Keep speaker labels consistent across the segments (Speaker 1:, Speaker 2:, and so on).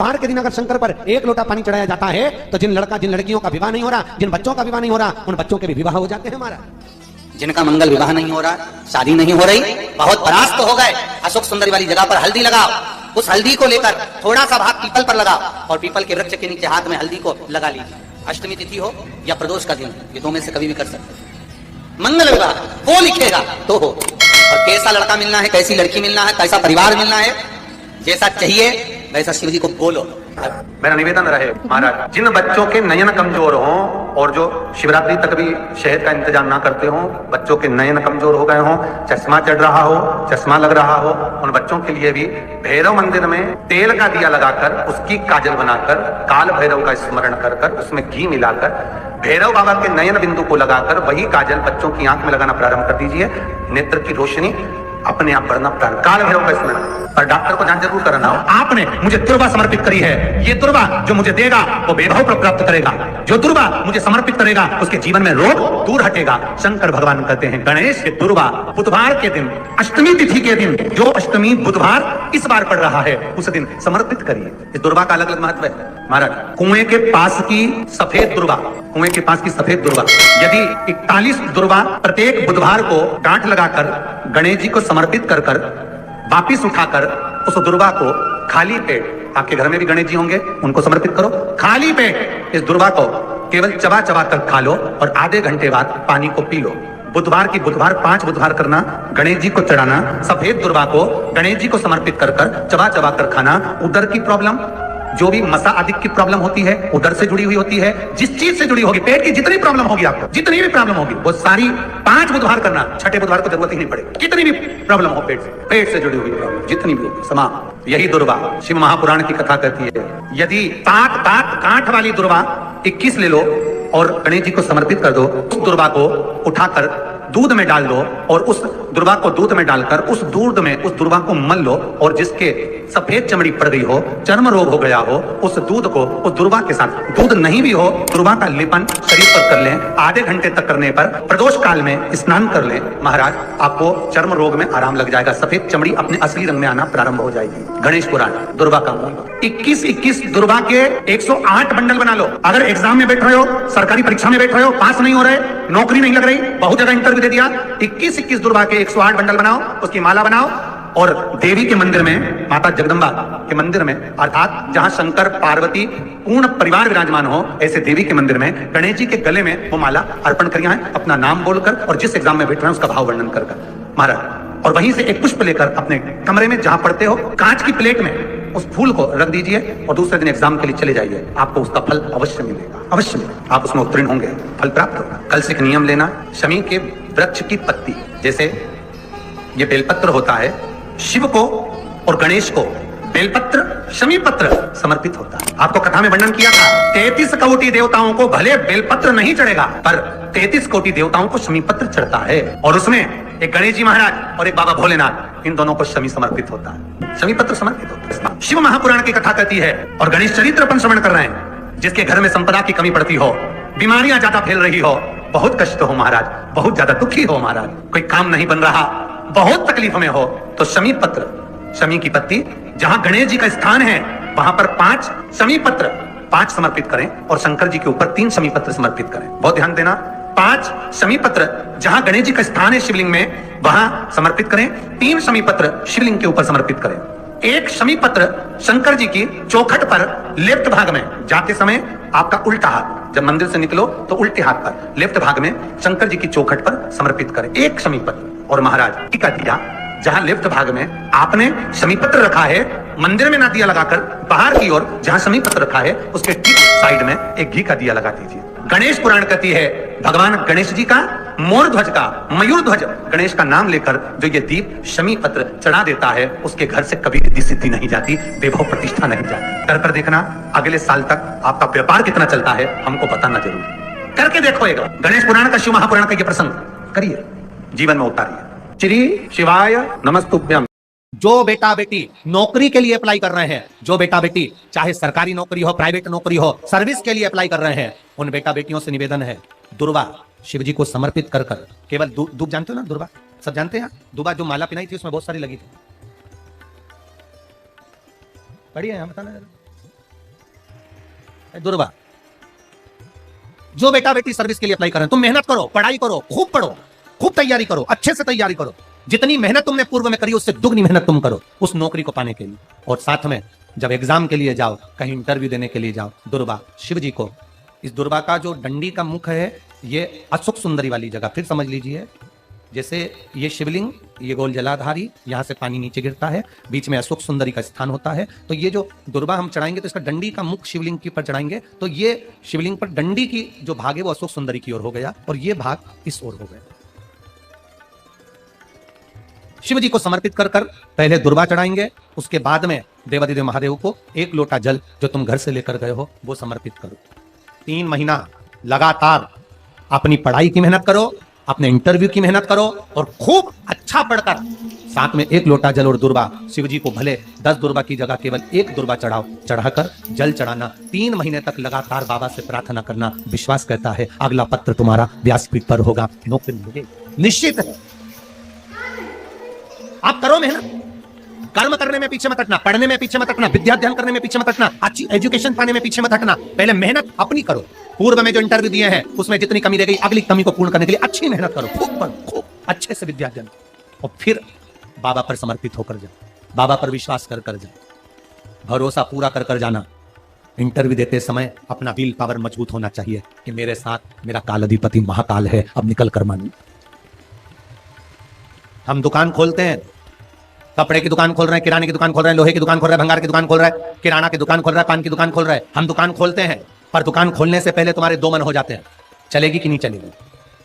Speaker 1: पार के दिन अगर शंकर पर एक लोटा पानी चढ़ाया जाता है तो जिन लड़कियों का विवाह नहीं हो रहा, जिन बच्चों का विवाह नहीं हो रहा, उन बच्चों के भी विवाह हो जाते हैं महाराज।
Speaker 2: जिनका मंगल विवाह नहीं हो रहा, शादी नहीं हो रही, बहुत परास्त हो गए, अशोक सुंदरी वाली जगह पर हल्दी लगाओ, उस हल्दी को लेकर थोड़ा सा भाग पीपल पर लगाओ और पीपल के वृक्ष के नीचे हाथ में हल्दी को लगा लीजिए। अष्टमी तिथि हो या प्रदोष का दिन, ये दो में से कभी भी कर सकते। मंगल विवाह वो लिखेगा तो हो। और कैसा लड़का मिलना है, कैसी लड़की मिलना है, कैसा परिवार मिलना है, जैसा चाहिए वैसा शिव जी को बोलो।
Speaker 3: मेरा निवेदन रहे महाराज, जिन बच्चों के नयन कमजोर हों और जो शिवरात्रि तक भी शहद का इंतजाम ना करते हों, बच्चों के नयन कमजोर हो गए हों, चश्मा चढ़ रहा हो, चश्मा लग रहा हो, उन बच्चों के लिए भी भैरव मंदिर में तेल का दिया लगाकर उसकी काजल बनाकर काल भैरव का स्मरण कर कर उसमें घी मिलाकर भैरव बाबा के नयन बिंदु को लगाकर वही काजल बच्चों की आंख में लगाना प्रारंभ कर दीजिए। नेत्र की रोशनी अपने आप बढ़ना प्रारंभ, काल भैरव का स्मरण। पर डॉक्टर को जांच जरूर कराना। आपने मुझे दुर्वा समर्पित करी है, ये दुर्वा जो मुझे देगा वो वैभव प्राप्त करेगा, जो दुर्वा मुझे समर्पित करेगा उसके जीवन में रोग दूर हटेगा। शंकर भगवान कहते हैं गणेश के दुर्वा बुधवार के दिन, अष्टमी तिथि के दिन, जो अष्टमी बुधवार इस बार पड़ रहा है उस दिन समर्पित करिए। इस दुर्वा का अलग अलग महत्व है महाराज। कुएं के पास की सफेद दुर्वा, कुएं के पास की सफेद दुर्वा, यदि 41 दुर्वा प्रत्येक बुधवार को गांठ लगाकर गणेश जी को समर्पित कर कर वापिस उठाकर उस दुर्वा को खाली पेट, आपके घर में भी गणेश जी होंगे, उनको समर्पित करो। खाली पेट इस दुर्वा को केवल चबा चबा कर खा लो और आधे घंटे बाद पानी को पी लो। बुधवार की बुधवार 5 बुधवार करना, गणेश जी को चढ़ाना, सफेद दुर्वा को गणेश जी को समर्पित कर कर चबा चबा कर खाना। उदर की प्रॉब्लम, जो भी मसा आदि की प्रॉब्लम होती है उधर से जुड़ी हुई होती है, जिस चीज से जुड़ी होगी, पेट की जितनी प्रॉब्लम होगी आपको, जितनी भी प्रॉब्लम होगी वो सारी 5 बुधवार करना, छठे बुधवार को जरूरत ही नहीं पड़ेगी। कितनी भी प्रॉब्लम हो पेट से जुड़ी हुई प्रॉब्लम जितनी भी होगी समाप्त। यही दुर्वा शिव महापुराण की कथा कहती है। यदि 7 दांत गांठ वाली दुर्वा 21 ले लो और गणेश जी को समर्पित कर दो, उस दुर्वा को उठाकर दूध में डाल दो और उस दुर्वा को दूध में डालकर उस दूध में उस दुर्वा को मल लो और जिसके सफेद चमड़ी पड़ गई हो, चर्म रोग हो गया हो, उस दूध को उस दुर्वा के साथ, दूध नहीं भी हो दुर्वा का लेपन शरीर पर कर लें। आधे घंटे तक करने पर प्रदोष काल में स्नान कर लें महाराज, आपको चर्म रोग में आराम लग जाएगा, सफेद चमड़ी अपने असली रंग में आना प्रारंभ हो जाएगी। गणेश पुराण दुर्वा का मूल 21 दुर्वा के 108 बंडल बना लो। अगर एग्जाम में बैठ रहे हो, सरकारी परीक्षा में बैठ रहे हो, पास नहीं हो रहे, नौकरी नहीं लग रही, बहुत जगह इंटरव्यू दे दिया, 21 दुर्वा के 108 बंडल बनाओ, उसकी माला बनाओ और देवी के मंदिर में, माता जगदम्बा के मंदिर में, अर्थात जहां शंकर पार्वती पूर्ण परिवार विराजमान हो, ऐसे देवी के मंदिर में गणेश जी के गले में वो माला अर्पण करिए, अपना नाम बोलकर और जिस एग्जाम में बैठ रहे हैं उसका भाव वर्णन कर महाराज। और वहीं से एक पुष्प लेकर अपने कमरे में जहां पढ़ते हो कांच की प्लेट में उस फूल को रख दीजिए और दूसरे दिन एग्जाम के लिए चले जाइए, आपको उसका फल अवश्य मिलेगा, अवश्य मिलेगा, आप उसमें उत्तीर्ण होंगे, फल प्राप्त होगा। कल से एक नियम लेना, शमी के वृक्ष की पत्ती, जैसे ये बेलपत्र होता है, शिव को और गणेश को बेलपत्र शमी पत्र समर्पित होता है। आपको कथा में वर्णन किया था 33 कोटि देवताओं को भले बेलपत्र नहीं चढ़ेगा पर 33 कोटि देवताओं को शमी पत्र चढ़ता है और उसमें एक गणेश जी महाराज और एक बाबा भोलेनाथ, इन दोनों को शमी समर्पित होता है, शमी पत्र समर्पित होता है। शिव महापुराण की कथा कहती है और गणेश चरित्र अपन श्रवण कर रहे हैं, जिसके घर में संपदा की कमी पड़ती हो, बीमारियां ज्यादा फैल रही हो, बहुत कष्ट हो महाराज, बहुत ज्यादा दुखी हो महाराज, कोई काम नहीं बन रहा, बहुत तकलीफ में हो, तो शमी पत्र, शमी की पत्ती, जहां गणेश जी का स्थान है वहां पर 5 शमी पत्र 5 समर्पित करें और शंकर जी के ऊपर 3 शमी पत्र समर्पित करें। बहुत ध्यान देना, 5 शमी पत्र जहां गणेश जी का स्थान है शिवलिंग में वहां समर्पित करें, 3 शमी पत्र शिवलिंग के ऊपर समर्पित करें। 1 शमी पत्र शंकर जी की चौखट पर लेफ्ट भाग में, जाते समय आपका उल्टा हाथ, जब मंदिर से निकलो तो उल्टे हाथ पर लेफ्ट भाग में शंकर जी की चौखट पर समर्पित करें 1 शमी पत्र। और महाराज टीका दिया, जहां लेफ्ट भाग में आपने शमी पत्र रखा है, मंदिर में ना दिया लगाकर बाहर की ओर जहां शमी पत्र रखा है उसके ठीक साइड में एक घी का दिया लगा दीजिए। गणेश पुराण कहती है भगवान गणेश जी का मोर ध्वज का, मयूर ध्वज गणेश का नाम लेकर जो ये दीप शमी पत्र चढ़ा देता है उसके घर से कभी रिद्धि सिद्धि नहीं जाती, वैभव प्रतिष्ठा नहीं जाती। कर कर देखना, अगले साल तक आपका व्यापार कितना चलता है हमको बताना जरूर, करके देखो एक बार। गणेश पुराण का शिव महापुराण का ये प्रसंग करिए, जीवन में उतारिए। श्री शिवाय नमस्तुभ्यम।
Speaker 1: जो बेटा बेटी नौकरी के लिए अप्लाई कर रहे हैं, जो बेटा बेटी चाहे सरकारी नौकरी हो, प्राइवेट नौकरी हो, सर्विस के लिए अप्लाई कर रहे हैं, उन बेटा बेटियों से निवेदन है दुर्वा शिव जी को समर्पित कर कर, केवल दूब जानते हो ना, दुर्वा सब जानते हैं, दुर्वा जो माला पिनाई थी उसमें बहुत सारी लगी थी, पढ़िए यहाँ बताना। दुर्वा। जो बेटा बेटी सर्विस के लिए अप्लाई कर रहे हैं, तुम मेहनत करो, पढ़ाई करो, खूब तैयारी करो, अच्छे से तैयारी करो। जितनी मेहनत तुमने पूर्व में करी उससे दुगनी मेहनत तुम करो उस नौकरी को पाने के लिए। और साथ में जब एग्जाम के लिए जाओ, कहीं इंटरव्यू देने के लिए जाओ, दुर्वा शिव जी को, इस दुर्वा का जो डंडी का मुख है ये असुख सुंदरी वाली जगह, फिर समझ लीजिए, जैसे ये शिवलिंग, ये गोल जलाधारी, यहां से पानी नीचे गिरता है, बीच में अशोक सुंदरी का स्थान होता है। तो ये जो दुर्वा हम चढ़ाएंगे तो इसका डंडी का मुख शिवलिंग के ऊपर चढ़ाएंगे तो ये शिवलिंग पर डंडी की जो भाग है वो अशोक सुंदरी की ओर हो गया और ये भाग इस ओर हो गया। शिव जी को समर्पित कर कर पहले दुर्वा चढ़ाएंगे, उसके बाद में देवादिदेव महादेव को एक लोटा जल जो तुम घर से लेकर गए हो वो समर्पित करो। 3 महीना लगातार अपनी पढ़ाई की मेहनत करो, अपने इंटरव्यू की मेहनत करो और खूब अच्छा पढ़कर साथ में एक लोटा जल और दुर्वा, शिव जी को भले 10 दुर्वा की जगह केवल एक दुर्वा चढ़ाओ, चढ़ाकर जल चढ़ाना। 3 महीने तक लगातार बाबा से प्रार्थना करना। विश्वास कहता है अगला पत्र तुम्हारा व्यासपीठ पर होगा, नौकरी मिलेगी, निश्चित है। आप करो मेहनत, कर्म करने में पीछे मत हटना, पढ़ने में पीछे मत हटना, विद्या अध्ययन करने में पीछे मत हटना, अच्छी एजुकेशन पाने में पीछे मत हटना। पहले मेहनत अपनी करो। पूर्व में जो इंटरव्यू दिए हैं उसमें जितनी कमी रह गई अगली कमी को पूर्ण करने के लिए अच्छी मेहनत करो, खूब पढ़ो, खूब अच्छे से विद्या अध्ययन, और फिर बाबा पर समर्पित होकर जाओ, बाबा पर विश्वास कर कर जाओ, भरोसा पूरा कर कर जाना। इंटरव्यू देते समय अपना विल पावर मजबूत होना चाहिए कि मेरे साथ मेरा काल अधिपति महाकाल है, अब निकल कर मानिए। हम दुकान खोलते हैं, कपड़े की दुकान खोल रहे हैं, किराने की दुकान खोल रहे हैं, लोहे की दुकान खोल रहे हैं, भंगार की दुकान खोल रहे हैं, किराना की दुकान खोल रहा है, पान की दुकान खोल रहा है। हम दुकान खोलते हैं पर दुकान खोलने से पहले तुम्हारे 2 मन हो जाते हैं, चलेगी कि नहीं चलेगी,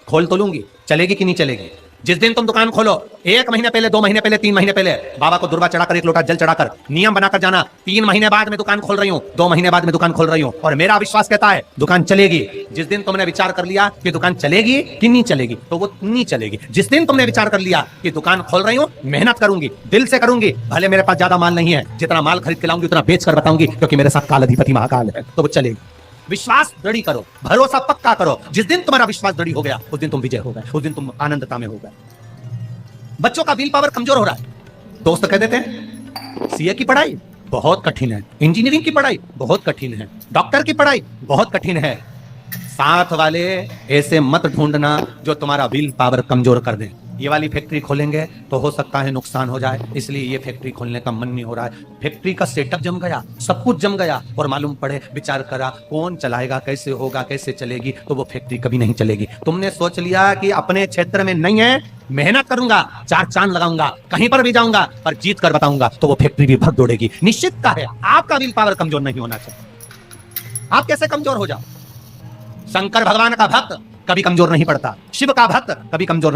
Speaker 1: खोल तो लूंगी, चलेगी कि नहीं चलेगी। जिस दिन तुम दुकान खोलो 1 महीने पहले, 2 महीने पहले, 3 महीने पहले बाबा को दुर्वा चढ़ाकर एक लोटा जल चढ़ाकर नियम बनाकर जाना, 3 महीने बाद में दुकान खोल रही हूं, 2 महीने बाद में दुकान खोल रही हूं और मेरा विश्वास कहता है दुकान चलेगी। जिस दिन तुमने विचार कर लिया कि दुकान चलेगी कि नहीं चलेगी तो वो नहीं चलेगी। जिस दिन तुमने विचार कर लिया कि दुकान खोल रही हूं, मेहनत करूंगी, दिल से करूंगी, भले मेरे पास ज्यादा माल नहीं है, जितना माल खरीद के लाऊंगी उतना बेच कर बताऊंगी क्योंकि मेरे साथ काल अधिपति महाकाल है, तो वो चलेगी। विश्वास दृढ़ करो, भरोसा पक्का करो। जिस दिन तुम्हारा विश्वास दृढ़ हो गया उस दिन तुम विजय हो गए, उस दिन तुम आनंदता में हो गए। बच्चों का विल पावर कमजोर हो रहा है, दोस्त कह देते हैं सीए की पढ़ाई बहुत कठिन है, इंजीनियरिंग की पढ़ाई बहुत कठिन है, डॉक्टर की पढ़ाई बहुत कठिन है। साथ वाले ऐसे मत ढूंढना जो तुम्हारा विल पावर कमजोर कर दे। ये वाली फैक्ट्री खोलेंगे तो हो सकता है नुकसान हो जाए, इसलिए ये फैक्ट्री खोलने का मन नहीं हो रहा है। फैक्ट्री का सेटअप जम गया, सब कुछ जम गया और मालूम पड़े, विचार करा कौन चलाएगा, कैसे होगा, कैसे चलेगी, तो वो फैक्ट्री कभी नहीं चलेगी। तुमने सोच लिया कि अपने क्षेत्र में नहीं है, मेहनत करूंगा, 4 चांद लगाऊंगा, कहीं पर भी जाऊंगा पर जीत कर बताऊंगा, तो वो फैक्ट्री भी भग दौड़ेगी। निश्चित का है आपका विल पावर कमजोर नहीं होना चाहिए। आप कैसे कमजोर हो जाओ? शंकर भगवान का भक्त कभी कमजोर नहीं पड़ता, शिव का भक्त कभी कमजोर नहीं